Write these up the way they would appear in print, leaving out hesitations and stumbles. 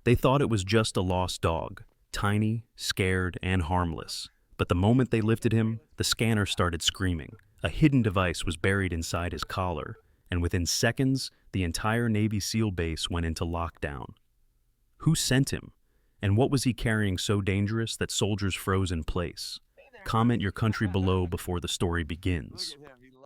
They thought it was just a lost dog, tiny, scared, and harmless. But the moment they lifted him, the scanner started screaming. A hidden device was buried inside his collar, and within seconds, the entire Navy SEAL base went into lockdown. Who sent him? And what was he carrying so dangerous that soldiers froze in place? Comment your country below before the story begins.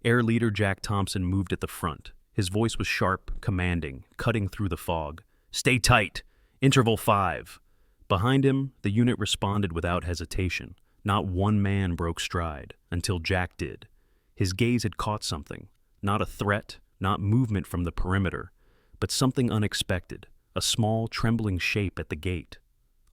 Air Leader Jack Thompson moved at the front. His voice was sharp, commanding, cutting through the fog. "Stay tight! Interval 5. Behind him, the unit responded without hesitation. Not one man broke stride, until Jack did. His gaze had caught something. Not a threat, not movement from the perimeter, but something unexpected. A small, trembling shape at the gate.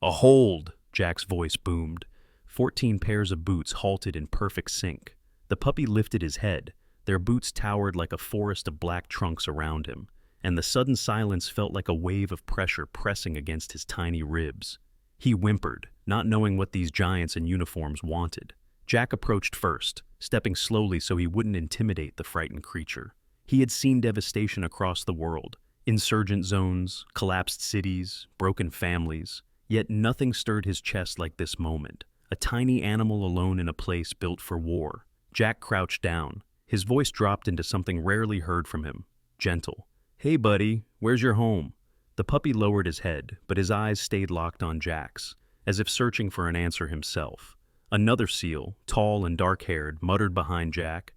"A hold!" Jack's voice boomed. 14 pairs of boots halted in perfect sync. The puppy lifted his head. Their boots towered like a forest of black trunks around him, and the sudden silence felt like a wave of pressure pressing against his tiny ribs. He whimpered, not knowing what these giants in uniforms wanted. Jack approached first, stepping slowly so he wouldn't intimidate the frightened creature. He had seen devastation across the world. Insurgent zones, collapsed cities, broken families. Yet nothing stirred his chest like this moment. A tiny animal alone in a place built for war. Jack crouched down. His voice dropped into something rarely heard from him. Gentle. "Hey buddy, where's your home?" The puppy lowered his head, but his eyes stayed locked on Jack's, as if searching for an answer himself. Another SEAL, tall and dark-haired, muttered behind Jack,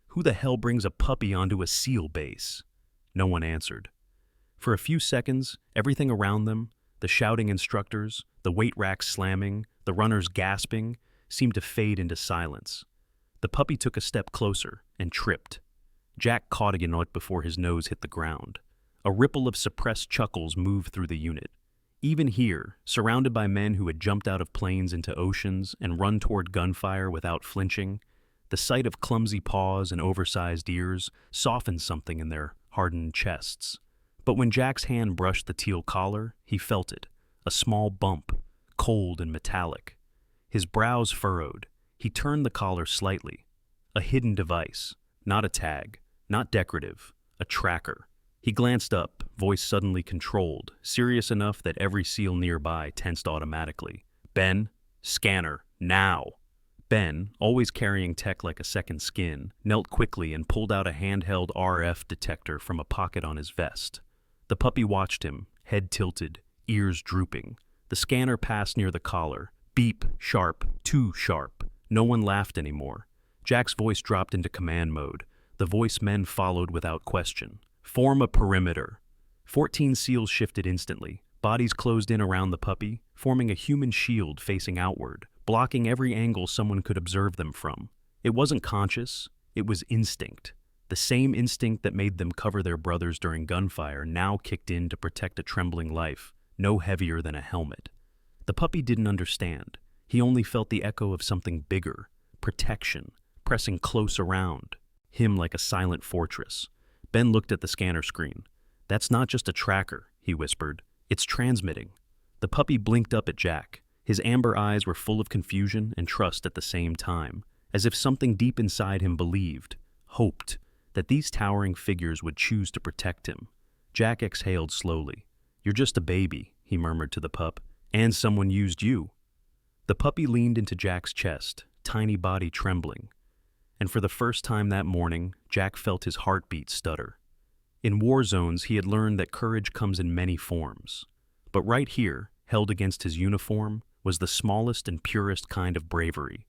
"Who the hell brings a puppy onto a SEAL base?" No one answered. For a few seconds, everything around them, the shouting instructors, the weight racks slamming, the runners gasping, seemed to fade into silence. The puppy took a step closer and tripped. Jack caught a note before his nose hit the ground. A ripple of suppressed chuckles moved through the unit. Even here, surrounded by men who had jumped out of planes into oceans and run toward gunfire without flinching, the sight of clumsy paws and oversized ears softened something in their hardened chests. But when Jack's hand brushed the teal collar, he felt it, a small bump, cold and metallic. His brows furrowed. He turned the collar slightly. A hidden device, not a tag, not decorative, a tracker. He glanced up, voice suddenly controlled, serious enough that every SEAL nearby tensed automatically. "Ben, scanner, now!" Ben, always carrying tech like a second skin, knelt quickly and pulled out a handheld RF detector from a pocket on his vest. The puppy watched him, head tilted, ears drooping. The scanner passed near the collar. Beep, sharp, too sharp. No one laughed anymore. Jack's voice dropped into command mode. The voice men followed without question. "Form a perimeter." 14 SEALs shifted instantly. Bodies closed in around the puppy, forming a human shield facing outward, blocking every angle someone could observe them from. It wasn't conscious, it was instinct. The same instinct that made them cover their brothers during gunfire now kicked in to protect a trembling life, no heavier than a helmet. The puppy didn't understand. He only felt the echo of something bigger, protection, pressing close around him like a silent fortress. Ben looked at the scanner screen. "That's not just a tracker," he whispered. "It's transmitting." The puppy blinked up at Jack. His amber eyes were full of confusion and trust at the same time, as if something deep inside him believed, hoped, that these towering figures would choose to protect him. Jack exhaled slowly. "You're just a baby," he murmured to the pup, "and someone used you." The puppy leaned into Jack's chest, tiny body trembling. And for the first time that morning, Jack felt his heartbeat stutter. In war zones, he had learned that courage comes in many forms. But right here, held against his uniform, was the smallest and purest kind of bravery.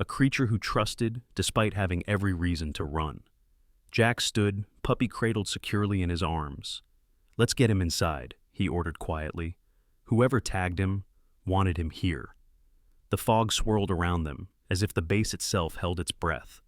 A creature who trusted, despite having every reason to run. Jack stood, puppy cradled securely in his arms. "Let's get him inside," he ordered quietly. Whoever tagged him wanted him here. The fog swirled around them, as if the base itself held its breath.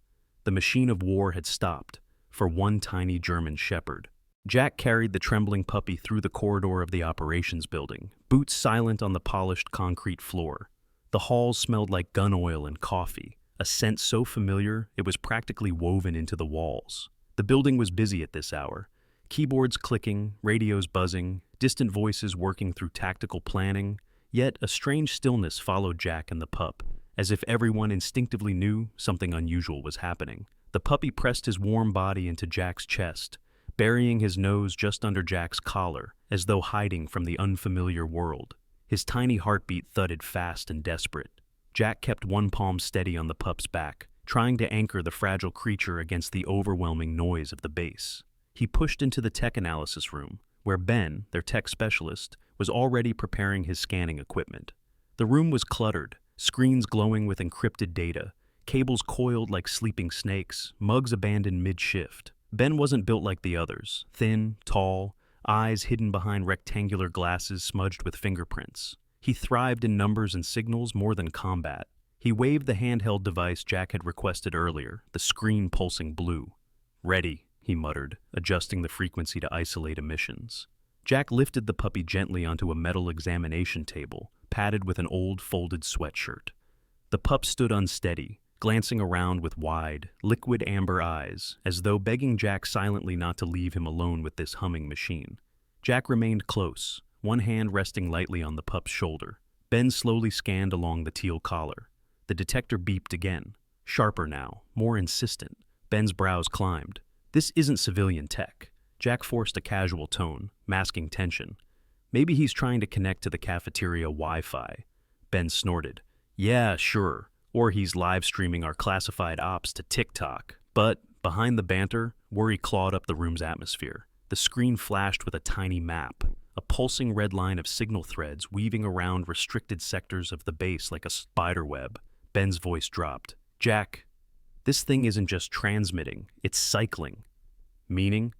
The machine of war had stopped, for one tiny German shepherd. Jack carried the trembling puppy through the corridor of the operations building, boots silent on the polished concrete floor. The halls smelled like gun oil and coffee, a scent so familiar it was practically woven into the walls. The building was busy at this hour, keyboards clicking, radios buzzing, distant voices working through tactical planning, yet a strange stillness followed Jack and the pup, as if everyone instinctively knew something unusual was happening. The puppy pressed his warm body into Jack's chest, burying his nose just under Jack's collar, as though hiding from the unfamiliar world. His tiny heartbeat thudded fast and desperate. Jack kept one palm steady on the pup's back, trying to anchor the fragile creature against the overwhelming noise of the base. He pushed into the tech analysis room, where Ben, their tech specialist, was already preparing his scanning equipment. The room was cluttered, screens glowing with encrypted data, cables coiled like sleeping snakes, mugs abandoned mid-shift. Ben wasn't built like the others, thin, tall, eyes hidden behind rectangular glasses smudged with fingerprints. He thrived in numbers and signals more than combat. He waved the handheld device Jack had requested earlier, the screen pulsing blue. "Ready," he muttered, adjusting the frequency to isolate emissions. Jack lifted the puppy gently onto a metal examination table, padded with an old folded sweatshirt. The pup stood unsteady, glancing around with wide, liquid amber eyes, as though begging Jack silently not to leave him alone with this humming machine. Jack remained close, one hand resting lightly on the pup's shoulder. Ben slowly scanned along the teal collar. The detector beeped again, sharper now, more insistent. Ben's brows climbed. "This isn't civilian tech." Jack forced a casual tone, masking tension. "Maybe he's trying to connect to the cafeteria Wi-Fi." Ben snorted. "Yeah, sure. Or he's live streaming our classified ops to TikTok." But, behind the banter, worry clawed up the room's atmosphere. The screen flashed with a tiny map, a pulsing red line of signal threads weaving around restricted sectors of the base like a spiderweb. Ben's voice dropped. "Jack, this thing isn't just transmitting, it's cycling." "Meaning?"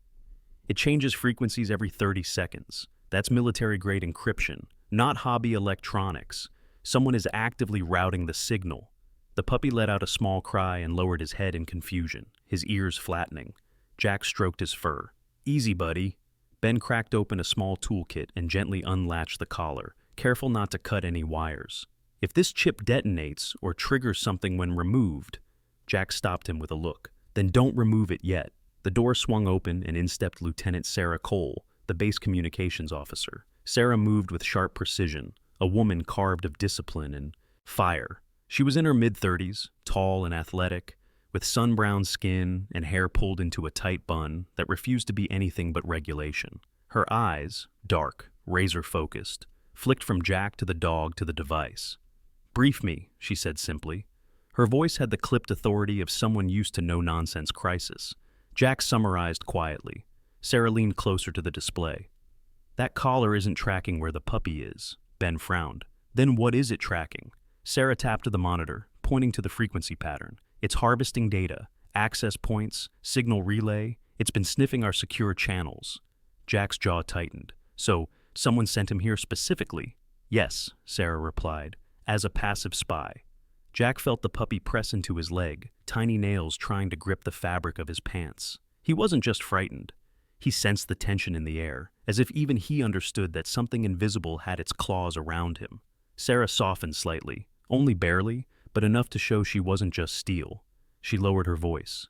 "It changes frequencies every 30 seconds. That's military-grade encryption, not hobby electronics. Someone is actively routing the signal." The puppy let out a small cry and lowered his head in confusion, his ears flattening. Jack stroked his fur. "Easy, buddy." Ben cracked open a small toolkit and gently unlatched the collar, careful not to cut any wires. "If this chip detonates or triggers something when removed—" Jack stopped him with a look. "Then don't remove it yet." The door swung open and in stepped Lieutenant Sarah Cole, the base communications officer. Sarah moved with sharp precision, a woman carved of discipline and fire. She was in her mid-30s, tall and athletic, with sun-browned skin and hair pulled into a tight bun that refused to be anything but regulation. Her eyes, dark, razor-focused, flicked from Jack to the dog to the device. "Brief me," she said simply. Her voice had the clipped authority of someone used to no-nonsense crisis. Jack summarized quietly. Sarah leaned closer to the display. "That collar isn't tracking where the puppy is." Ben frowned. "Then what is it tracking?" Sarah tapped to the monitor, pointing to the frequency pattern. "It's harvesting data, access points, signal relay. It's been sniffing our secure channels." Jack's jaw tightened. "So, someone sent him here specifically?" "Yes," Sarah replied, "as a passive spy." Jack felt the puppy press into his leg, tiny nails trying to grip the fabric of his pants. He wasn't just frightened. He sensed the tension in the air, as if even he understood that something invisible had its claws around him. Sarah softened slightly, only barely, but enough to show she wasn't just steel. She lowered her voice.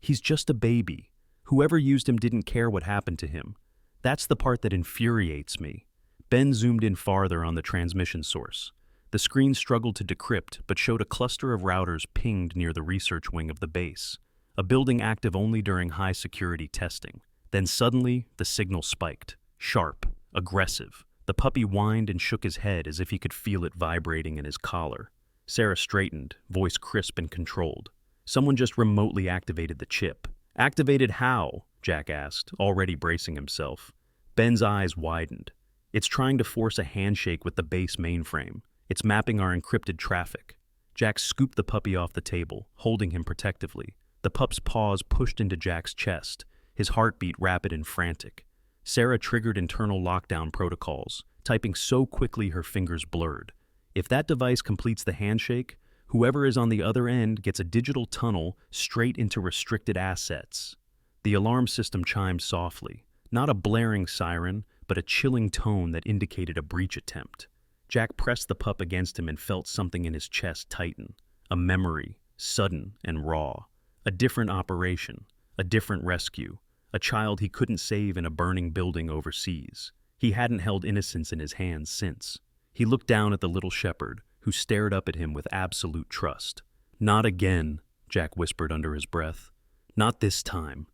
"He's just a baby. Whoever used him didn't care what happened to him. That's the part that infuriates me." Ben zoomed in farther on the transmission source. The screen struggled to decrypt, but showed a cluster of routers pinged near the research wing of the base, a building active only during high-security testing. Then suddenly, the signal spiked, sharp, aggressive. The puppy whined and shook his head as if he could feel it vibrating in his collar. Sarah straightened, voice crisp and controlled. "Someone just remotely activated the chip." "Activated how?" Jack asked, already bracing himself. Ben's eyes widened. "It's trying to force a handshake with the base mainframe. It's mapping our encrypted traffic." Jack scooped the puppy off the table, holding him protectively. The pup's paws pushed into Jack's chest, his heartbeat rapid and frantic. Sarah triggered internal lockdown protocols, typing so quickly her fingers blurred. If that device completes the handshake, whoever is on the other end gets a digital tunnel straight into restricted assets. The alarm system chimed softly, not a blaring siren, but a chilling tone that indicated a breach attempt. Jack pressed the pup against him and felt something in his chest tighten. A memory, sudden and raw. A different operation, a different rescue. A child he couldn't save in a burning building overseas. He hadn't held innocence in his hands since. He looked down at the little shepherd, who stared up at him with absolute trust. "Not again," Jack whispered under his breath. "Not this time."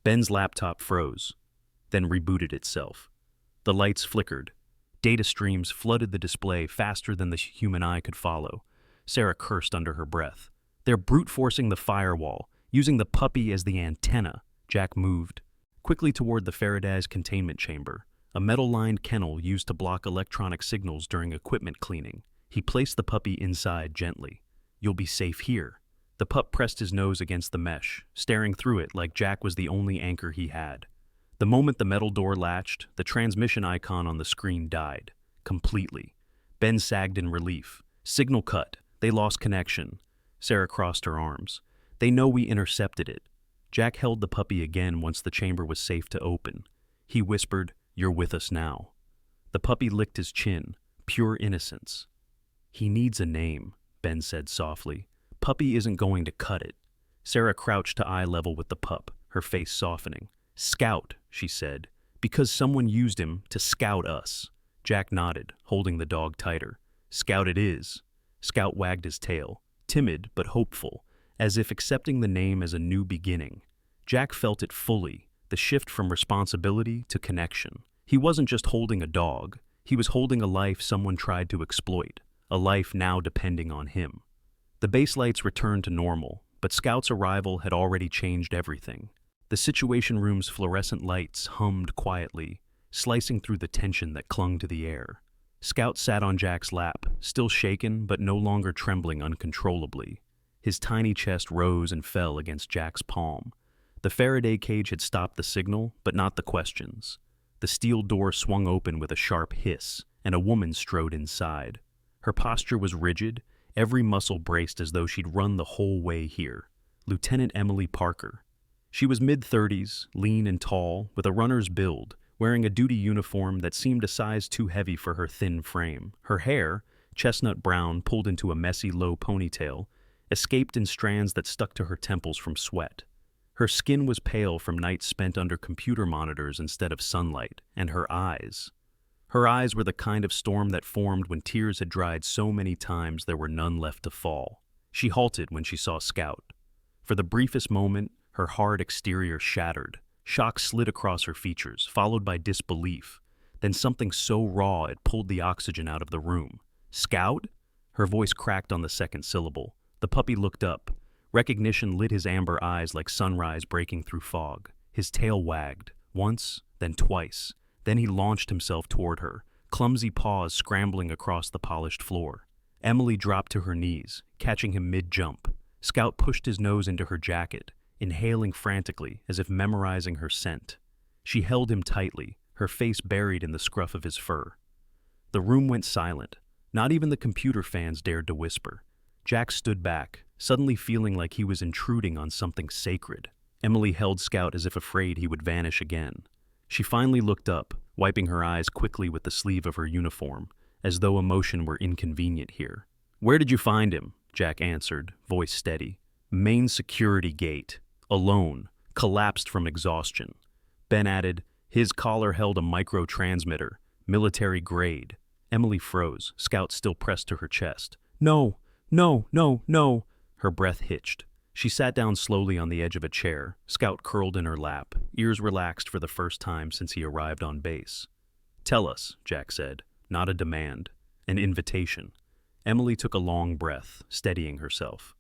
Ben's laptop froze, then rebooted itself. The lights flickered. Data streams flooded the display faster than the human eye could follow. Sarah cursed under her breath. They're brute-forcing the firewall, using the puppy as the antenna. Jack moved quickly toward the Faraday's containment chamber, a metal-lined kennel used to block electronic signals during equipment cleaning. He placed the puppy inside gently. You'll be safe here. The pup pressed his nose against the mesh, staring through it like Jack was the only anchor he had. The moment the metal door latched, the transmission icon on the screen died. Completely. Ben sagged in relief. Signal cut. They lost connection. Sarah crossed her arms. They know we intercepted it. Jack held the puppy again once the chamber was safe to open. He whispered, "You're with us now." The puppy licked his chin. Pure innocence. "He needs a name," Ben said softly. "Puppy isn't going to cut it." Sarah crouched to eye level with the pup, her face softening. "Scout," she said, "because someone used him to scout us." Jack nodded, holding the dog tighter. "Scout it is." Scout wagged his tail, timid but hopeful, as if accepting the name as a new beginning. Jack felt it fully, the shift from responsibility to connection. He wasn't just holding a dog, he was holding a life someone tried to exploit, a life now depending on him. The base lights returned to normal, but Scout's arrival had already changed everything. The Situation Room's fluorescent lights hummed quietly, slicing through the tension that clung to the air. Scout sat on Jack's lap, still shaken but no longer trembling uncontrollably. His tiny chest rose and fell against Jack's palm. The Faraday cage had stopped the signal, but not the questions. The steel door swung open with a sharp hiss, and a woman strode inside. Her posture was rigid, every muscle braced as though she'd run the whole way here. Lieutenant Emily Parker. She was mid-30s, lean and tall, with a runner's build, wearing a duty uniform that seemed a size too heavy for her thin frame. Her hair, chestnut brown pulled into a messy low ponytail, escaped in strands that stuck to her temples from sweat. Her skin was pale from nights spent under computer monitors instead of sunlight, and her eyes. Her eyes were the kind of storm that formed when tears had dried so many times there were none left to fall. She halted when she saw Scout. For the briefest moment, her hard exterior shattered. Shock slid across her features, followed by disbelief. Then something so raw it pulled the oxygen out of the room. "Scout?" Her voice cracked on the second syllable. The puppy looked up. Recognition lit his amber eyes like sunrise breaking through fog. His tail wagged, once, then twice. Then he launched himself toward her, clumsy paws scrambling across the polished floor. Emily dropped to her knees, catching him mid-jump. Scout pushed his nose into her jacket, inhaling frantically as if memorizing her scent. She held him tightly, her face buried in the scruff of his fur. The room went silent. Not even the computer fans dared to whisper. Jack stood back, suddenly feeling like he was intruding on something sacred. Emily held Scout as if afraid he would vanish again. She finally looked up, wiping her eyes quickly with the sleeve of her uniform, as though emotion were inconvenient here. "Where did you find him?" Jack answered, voice steady. "Main security gate. Alone. Collapsed from exhaustion." Ben added, "His collar held a micro-transmitter. Military grade." Emily froze, Scout still pressed to her chest. "No, no, no, no." Her breath hitched. She sat down slowly on the edge of a chair, Scout curled in her lap, ears relaxed for the first time since he arrived on base. "Tell us," Jack said, not a demand, an invitation. Emily took a long breath, steadying herself.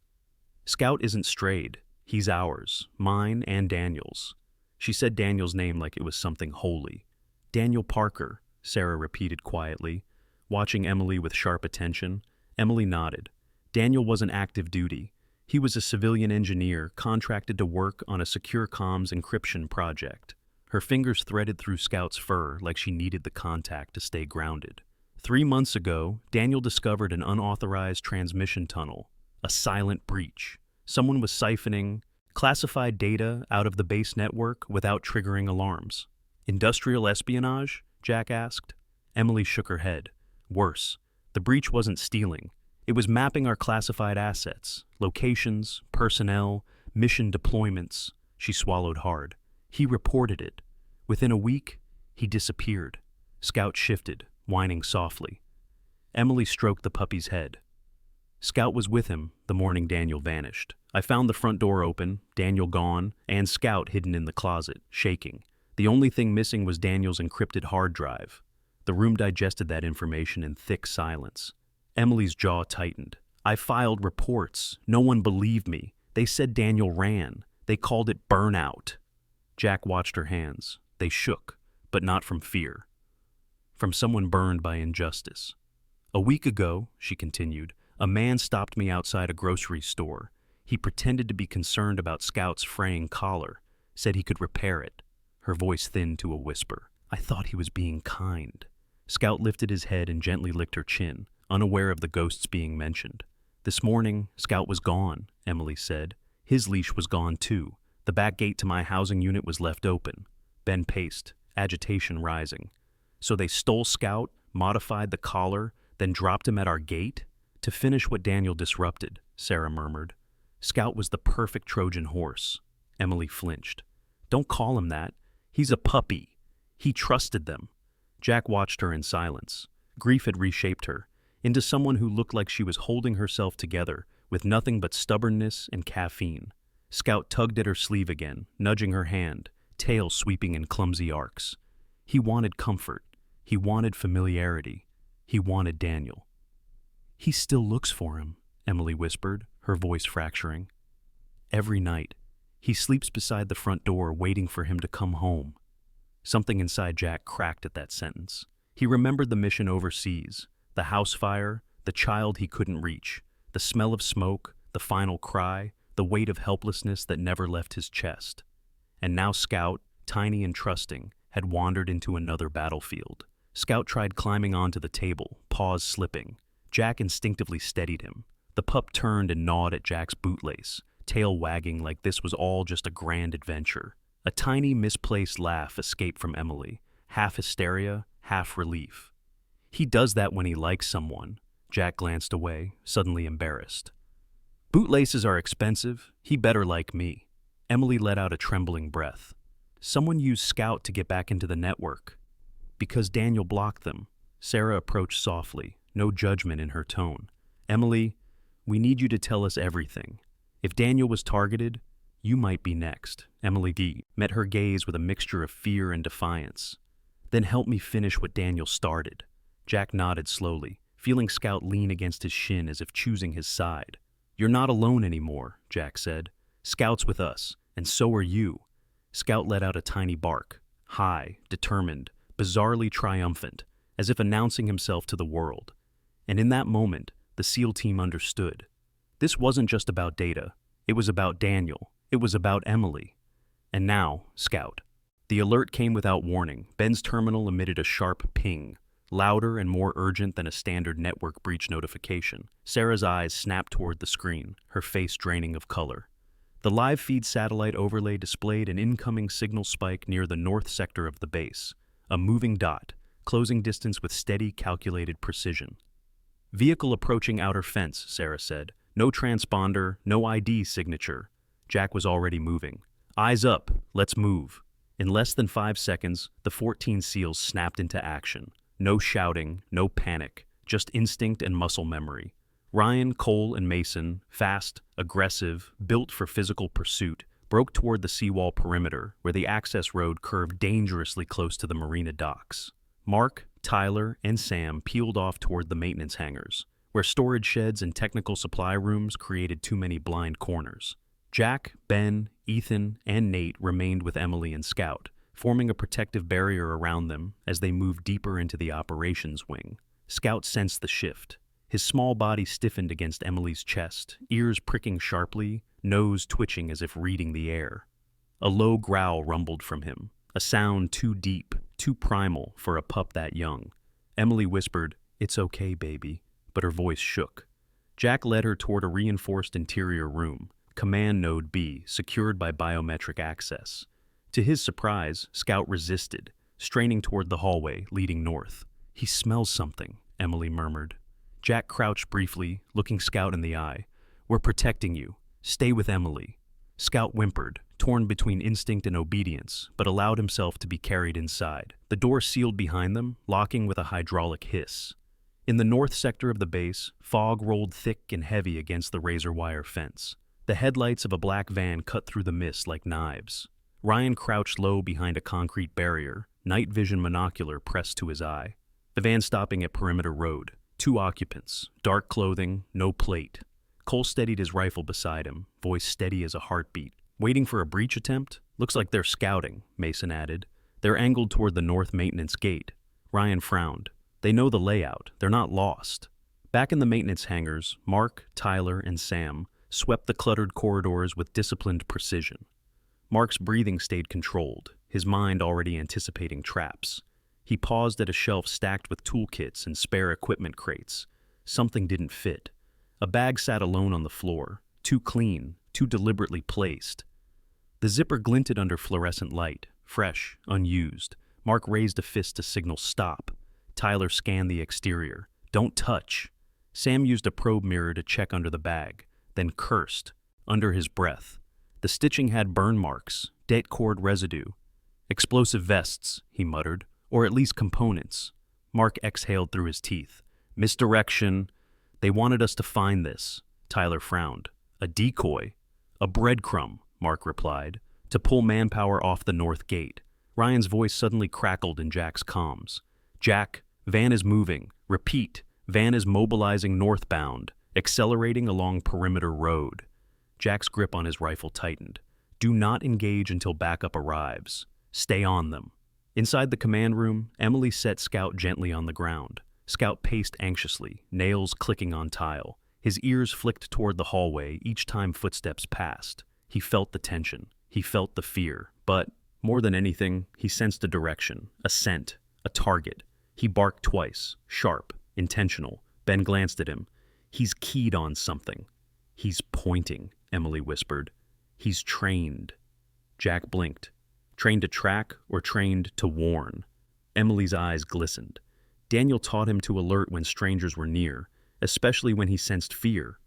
"Scout isn't strayed. He's ours, mine and Daniel's." She said Daniel's name like it was something holy. "Daniel Parker," Sarah repeated quietly, watching Emily with sharp attention. Emily nodded. Daniel wasn't active duty. He was a civilian engineer contracted to work on a secure comms encryption project. Her fingers threaded through Scout's fur like she needed the contact to stay grounded. 3 months ago, Daniel discovered an unauthorized transmission tunnel, a silent breach. Someone was siphoning classified data out of the base network without triggering alarms. "Industrial espionage?" Jack asked. Emily shook her head. "Worse, the breach wasn't stealing. It was mapping our classified assets, locations, personnel, mission deployments." She swallowed hard. "He reported it. Within a week, he disappeared." Scout shifted, whining softly. Emily stroked the puppy's head. Scout was with him the morning Daniel vanished. I found the front door open, Daniel gone, and Scout hidden in the closet, shaking. The only thing missing was Daniel's encrypted hard drive. The room digested that information in thick silence. Emily's jaw tightened. I filed reports. No one believed me. They said Daniel ran. They called it burnout. Jack watched her hands. They shook, but not from fear. From someone burned by injustice. A week ago, she continued, a man stopped me outside a grocery store. He pretended to be concerned about Scout's fraying collar, said he could repair it. Her voice thinned to a whisper. I thought he was being kind. Scout lifted his head and gently licked her chin, unaware of the ghosts being mentioned. This morning, Scout was gone, Emily said. His leash was gone too. The back gate to my housing unit was left open. Ben paced, agitation rising. So they stole Scout, modified the collar, then dropped him at our gate? To finish what Daniel disrupted, Sarah murmured. Scout was the perfect Trojan horse. Emily flinched. Don't call him that. He's a puppy. He trusted them. Jack watched her in silence. Grief had reshaped her into someone who looked like she was holding herself together with nothing but stubbornness and caffeine. Scout tugged at her sleeve again, nudging her hand, tail sweeping in clumsy arcs. He wanted comfort. He wanted familiarity. He wanted Daniel. He still looks for him, Emily whispered, her voice fracturing. Every night, he sleeps beside the front door waiting for him to come home. Something inside Jack cracked at that sentence. He remembered the mission overseas, the house fire, the child he couldn't reach, the smell of smoke, the final cry, the weight of helplessness that never left his chest. And now Scout, tiny and trusting, had wandered into another battlefield. Scout tried climbing onto the table, paws slipping. Jack instinctively steadied him. The pup turned and gnawed at Jack's bootlace, tail wagging like this was all just a grand adventure. A tiny, misplaced laugh escaped from Emily, half hysteria, half relief. He does that when he likes someone. Jack glanced away, suddenly embarrassed. Bootlaces are expensive. He better like me. Emily let out a trembling breath. Someone used Scout to get back into the network. Because Daniel blocked them. Sarah approached softly, no judgment in her tone. Emily, we need you to tell us everything. If Daniel was targeted, you might be next. Emily D. met her gaze with a mixture of fear and defiance. Then help me finish what Daniel started. Jack nodded slowly, feeling Scout lean against his shin as if choosing his side. You're not alone anymore, Jack said. Scout's with us, and so are you. Scout let out a tiny bark, high, determined, bizarrely triumphant, as if announcing himself to the world. And in that moment, the SEAL team understood. This wasn't just about Data. It was about Daniel. It was about Emily. And now, Scout. The alert came without warning. Ben's terminal emitted a sharp ping, louder and more urgent than a standard network breach notification. Sarah's eyes snapped toward the screen, her face draining of color. The live feed satellite overlay displayed an incoming signal spike near the north sector of the base, a moving dot, closing distance with steady, calculated precision. Vehicle approaching outer fence, Sarah said. No transponder, no ID signature. Jack was already moving. Eyes up, let's move. In less than 5 seconds, the 14 SEALs snapped into action. No shouting, no panic, just instinct and muscle memory. Ryan, Cole, and Mason, fast, aggressive, built for physical pursuit, broke toward the seawall perimeter, where the access road curved dangerously close to the marina docks. Mark, Tyler, and Sam peeled off toward the maintenance hangars, where storage sheds and technical supply rooms created too many blind corners. Jack, Ben, Ethan, and Nate remained with Emily and Scout, forming a protective barrier around them as they moved deeper into the operations wing. Scout sensed the shift. His small body stiffened against Emily's chest, ears pricking sharply, nose twitching as if reading the air. A low growl rumbled from him, a sound too deep, too primal for a pup that young. Emily whispered, "It's okay, baby," but her voice shook. Jack led her toward a reinforced interior room, Command Node B, secured by biometric access. To his surprise, Scout resisted, straining toward the hallway leading north. "He smells something," Emily murmured. Jack crouched briefly, looking Scout in the eye. "We're protecting you. Stay with Emily." Scout whimpered, torn between instinct and obedience, but allowed himself to be carried inside. The door sealed behind them, locking with a hydraulic hiss. In the north sector of the base, fog rolled thick and heavy against the razor wire fence. The headlights of a black van cut through the mist like knives. Ryan crouched low behind a concrete barrier, night vision monocular pressed to his eye. The van stopping at Perimeter Road. 2 occupants, dark clothing, no plate. Cole steadied his rifle beside him, voice steady as a heartbeat. Waiting for a breach attempt? Looks like they're scouting, Mason added. They're angled toward the north maintenance gate. Ryan frowned. They know the layout. They're not lost. Back in the maintenance hangars, Mark, Tyler, and Sam swept the cluttered corridors with disciplined precision. Mark's breathing stayed controlled, his mind already anticipating traps. He paused at a shelf stacked with toolkits and spare equipment crates. Something didn't fit. A bag sat alone on the floor, too clean, too deliberately placed. The zipper glinted under fluorescent light, fresh, unused. Mark raised a fist to signal stop. Tyler scanned the exterior. Don't touch. Sam used a probe mirror to check under the bag, then cursed, under his breath. The stitching had burn marks, det cord residue. Explosive vests, he muttered, or at least components. Mark exhaled through his teeth. Misdirection. They wanted us to find this. Tyler frowned. A decoy? A breadcrumb, Mark replied, to pull manpower off the north gate. Ryan's voice suddenly crackled in Jack's comms. Jack, van is moving. Repeat, van is mobilizing northbound, accelerating along Perimeter Road. Jack's grip on his rifle tightened. Do not engage until backup arrives. Stay on them. Inside the command room, Emily set Scout gently on the ground. Scout paced anxiously, nails clicking on tile. His ears flicked toward the hallway each time footsteps passed. He felt the tension. He felt the fear. But, more than anything, he sensed a direction, a scent, a target. He barked twice, sharp, intentional. Ben glanced at him. He's keyed on something. He's pointing, Emily whispered. He's trained. Jack blinked. Trained to track or trained to warn? Emily's eyes glistened. Daniel taught him to alert when strangers were near, especially when he sensed fear.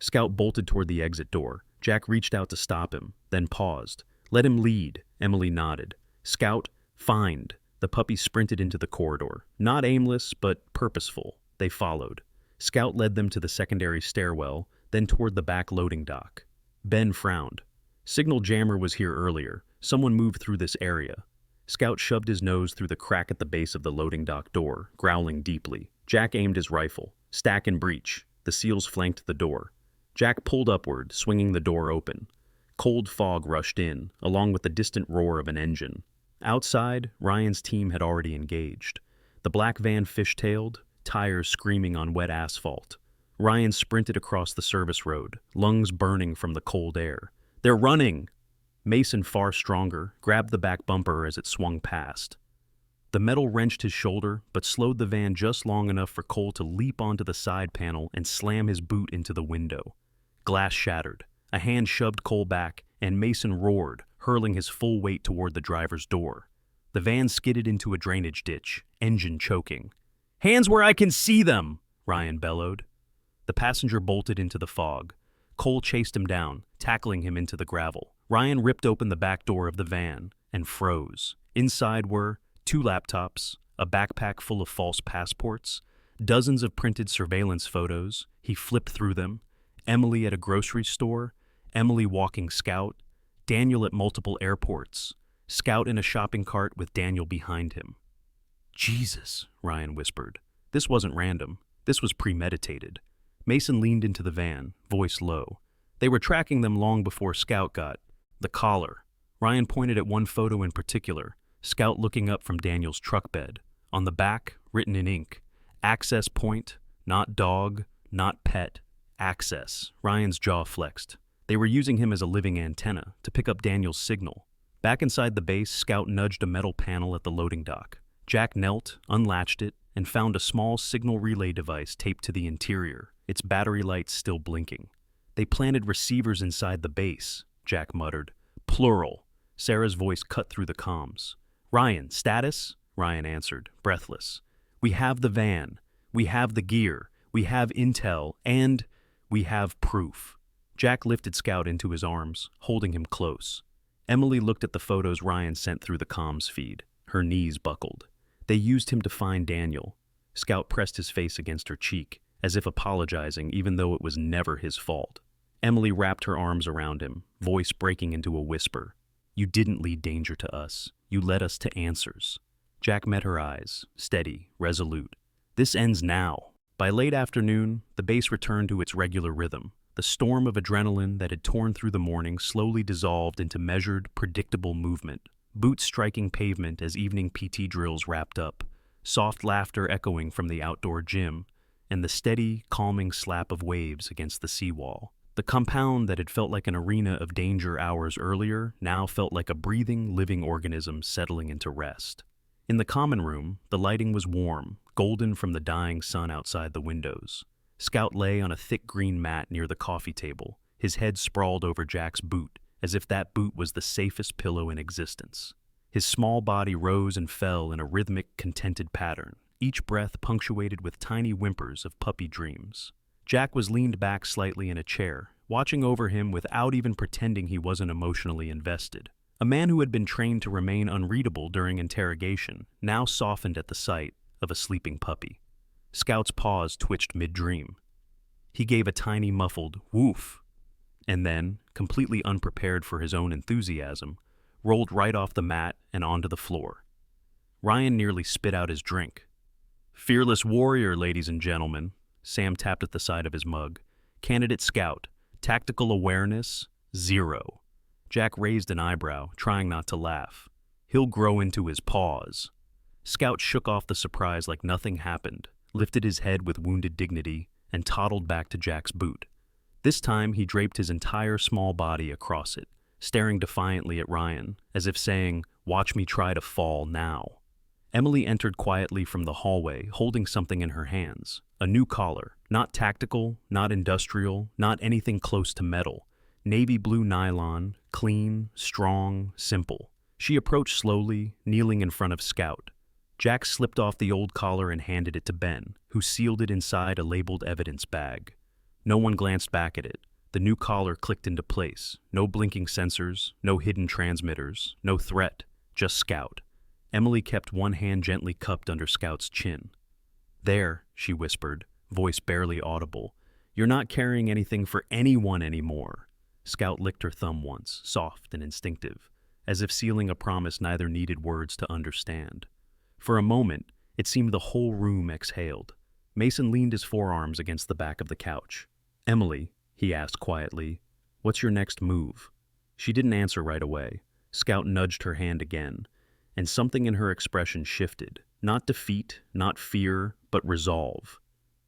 Scout bolted toward the exit door. Jack reached out to stop him, then paused. Let him lead, Emily nodded. Scout, find. The puppy sprinted into the corridor. Not aimless, but purposeful. They followed. Scout led them to the secondary stairwell, then toward the back loading dock. Ben frowned. Signal jammer was here earlier. Someone moved through this area. Scout shoved his nose through the crack at the base of the loading dock door, growling deeply. Jack aimed his rifle. Stack and breach. The seals flanked the door. Jack pulled upward, swinging the door open. Cold fog rushed in, along with the distant roar of an engine. Outside, Ryan's team had already engaged. The black van fishtailed, tires screaming on wet asphalt. Ryan sprinted across the service road, lungs burning from the cold air. They're running! Mason, far stronger, grabbed the back bumper as it swung past. The metal wrenched his shoulder, but slowed the van just long enough for Cole to leap onto the side panel and slam his boot into the window. Glass shattered. A hand shoved Cole back, and Mason roared, hurling his full weight toward the driver's door. The van skidded into a drainage ditch, engine choking. Hands where I can see them, Ryan bellowed. The passenger bolted into the fog. Cole chased him down, tackling him into the gravel. Ryan ripped open the back door of the van and froze. Inside were 2 laptops, a backpack full of false passports, dozens of printed surveillance photos. He flipped through them. Emily at a grocery store, Emily walking Scout, Daniel at multiple airports, Scout in a shopping cart with Daniel behind him. Jesus, Ryan whispered. This wasn't random. This was premeditated. Mason leaned into the van, voice low. They were tracking them long before Scout got the collar. Ryan pointed at one photo in particular, Scout looking up from Daniel's truck bed. On the back, written in ink, access point, not dog, not pet, access. Ryan's jaw flexed. They were using him as a living antenna to pick up Daniel's signal. Back inside the base, Scout nudged a metal panel at the loading dock. Jack knelt, unlatched it, and found a small signal relay device taped to the interior, its battery lights still blinking. They planted receivers inside the base, Jack muttered. Plural. Sarah's voice cut through the comms. Ryan, status? Ryan answered, breathless. We have the van. We have the gear. We have intel. And we have proof. Jack lifted Scout into his arms, holding him close. Emily looked at the photos Ryan sent through the comms feed. Her knees buckled. They used him to find Daniel. Scout pressed his face against her cheek, as if apologizing even though it was never his fault. Emily wrapped her arms around him, voice breaking into a whisper. You didn't lead danger to us. You led us to answers. Jack met her eyes, steady, resolute. This ends now. By late afternoon, the base returned to its regular rhythm. The storm of adrenaline that had torn through the morning slowly dissolved into measured, predictable movement. Boots striking pavement as evening PT drills wrapped up, soft laughter echoing from the outdoor gym, and the steady, calming slap of waves against the seawall. The compound that had felt like an arena of danger hours earlier now felt like a breathing, living organism settling into rest. In the common room, the lighting was warm, golden from the dying sun outside the windows. Scout lay on a thick green mat near the coffee table, his head sprawled over Jack's boot, as if that boot was the safest pillow in existence. His small body rose and fell in a rhythmic, contented pattern, each breath punctuated with tiny whimpers of puppy dreams. Jack was leaned back slightly in a chair, watching over him without even pretending he wasn't emotionally invested. A man who had been trained to remain unreadable during interrogation now softened at the sight of a sleeping puppy. Scout's paws twitched mid-dream. He gave a tiny muffled woof, and then, completely unprepared for his own enthusiasm, rolled right off the mat and onto the floor. Ryan nearly spit out his drink. Fearless warrior, ladies and gentlemen. Sam tapped at the side of his mug. Candidate Scout. Tactical awareness, 0. Jack raised an eyebrow, trying not to laugh. He'll grow into his paws. Scout shook off the surprise like nothing happened, lifted his head with wounded dignity, and toddled back to Jack's boot. This time he draped his entire small body across it, staring defiantly at Ryan, as if saying, "Watch me try to fall now." Emily entered quietly from the hallway, holding something in her hands. A new collar, not tactical, not industrial, not anything close to metal. Navy blue nylon, clean, strong, simple. She approached slowly, kneeling in front of Scout. Jack slipped off the old collar and handed it to Ben, who sealed it inside a labeled evidence bag. No one glanced back at it. The new collar clicked into place. No blinking sensors, no hidden transmitters, no threat, just Scout. Emily kept one hand gently cupped under Scout's chin. There, she whispered, voice barely audible. You're not carrying anything for anyone anymore. Scout licked her thumb once, soft and instinctive, as if sealing a promise neither needed words to understand. For a moment, it seemed the whole room exhaled. Mason leaned his forearms against the back of the couch. Emily, he asked quietly, what's your next move? She didn't answer right away. Scout nudged her hand again, and something in her expression shifted. Not defeat, not fear, but resolve.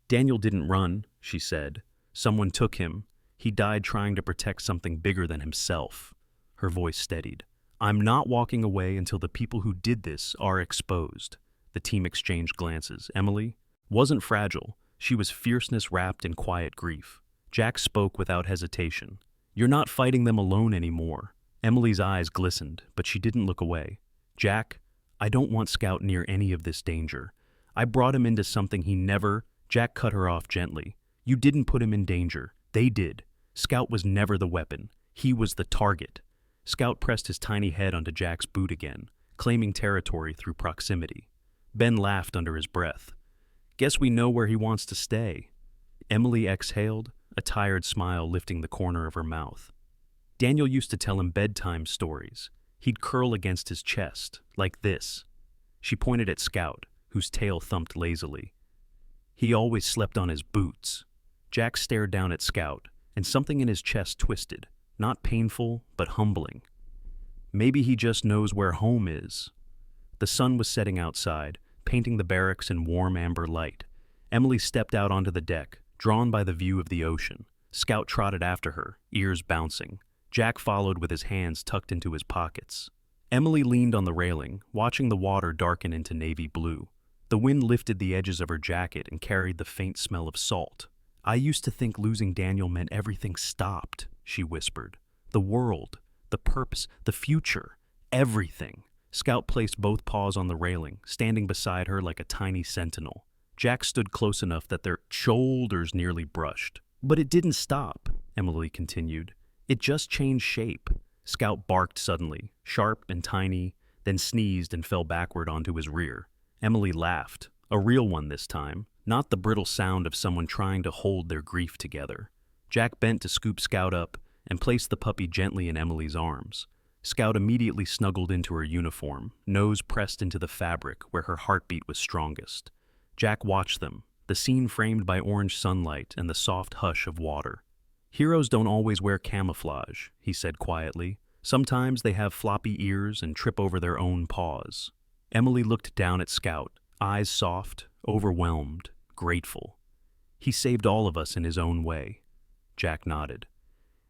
Daniel didn't run, she said. Someone took him. He died trying to protect something bigger than himself. Her voice steadied. I'm not walking away until the people who did this are exposed. The team exchanged glances. Emily wasn't fragile. She was fierceness wrapped in quiet grief. Jack spoke without hesitation. You're not fighting them alone anymore. Emily's eyes glistened, but she didn't look away. Jack, I don't want Scout near any of this danger. I brought him into something he never... Jack cut her off gently. You didn't put him in danger. They did. Scout was never the weapon. He was the target. Scout pressed his tiny head onto Jack's boot again, claiming territory through proximity. Ben laughed under his breath. Guess we know where he wants to stay. Emily exhaled, a tired smile lifting the corner of her mouth. Daniel used to tell him bedtime stories. He'd curl against his chest, like this. She pointed at Scout, whose tail thumped lazily. He always slept on his boots. Jack stared down at Scout, and something in his chest twisted. Not painful, but humbling. Maybe he just knows where home is. The sun was setting outside, painting the barracks in warm amber light. Emily stepped out onto the deck, drawn by the view of the ocean. Scout trotted after her, ears bouncing. Jack followed with his hands tucked into his pockets. Emily leaned on the railing, watching the water darken into navy blue. The wind lifted the edges of her jacket and carried the faint smell of salt. I used to think losing Daniel meant everything stopped, she whispered. The world, the purpose, the future, everything. Scout placed both paws on the railing, standing beside her like a tiny sentinel. Jack stood close enough that their shoulders nearly brushed. But it didn't stop, Emily continued. It just changed shape. Scout barked suddenly, sharp and tiny, then sneezed and fell backward onto his rear. Emily laughed, A real one this time, not the brittle sound of someone trying to hold their grief together. Jack bent to scoop Scout up and placed the puppy gently in Emily's arms. Scout immediately snuggled into her uniform, nose pressed into the fabric where her heartbeat was strongest. Jack watched them, the scene framed by orange sunlight and the soft hush of water. "Heroes don't always wear camouflage," he said quietly. "Sometimes they have floppy ears and trip over their own paws." Emily looked down at Scout, eyes soft, overwhelmed, grateful. "He saved all of us in his own way." Jack nodded.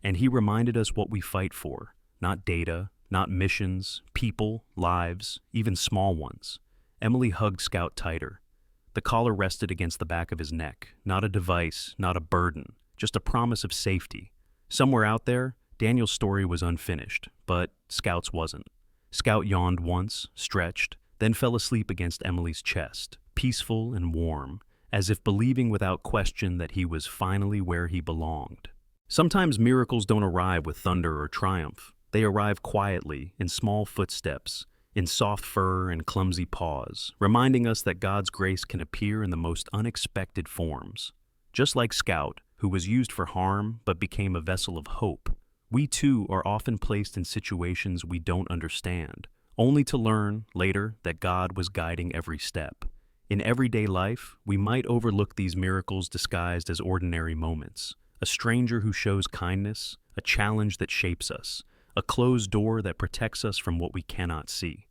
"And he reminded us what we fight for. Not data, not missions, people, lives, even small ones." Emily hugged Scout tighter. The collar rested against the back of his neck, not a device, not a burden, just a promise of safety. Somewhere out there, Daniel's story was unfinished, but Scout's wasn't. Scout yawned once, stretched, then fell asleep against Emily's chest, peaceful and warm, as if believing without question that he was finally where he belonged. Sometimes miracles don't arrive with thunder or triumph. They arrive quietly, in small footsteps, in soft fur and clumsy paws, reminding us that God's grace can appear in the most unexpected forms. Just like Scout, who was used for harm but became a vessel of hope, we too are often placed in situations we don't understand, only to learn, later, that God was guiding every step. In everyday life, we might overlook these miracles disguised as ordinary moments. A stranger who shows kindness, a challenge that shapes us, a closed door that protects us from what we cannot see.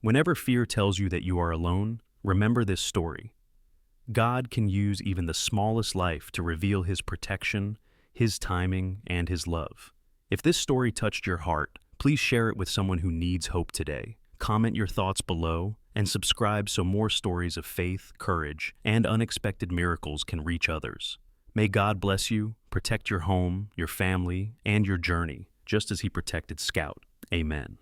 Whenever fear tells you that you are alone, remember this story. God can use even the smallest life to reveal His protection, His timing, and His love. If this story touched your heart, please share it with someone who needs hope today. Comment your thoughts below, and subscribe so more stories of faith, courage, and unexpected miracles can reach others. May God bless you, protect your home, your family, and your journey, just as He protected Scout. Amen.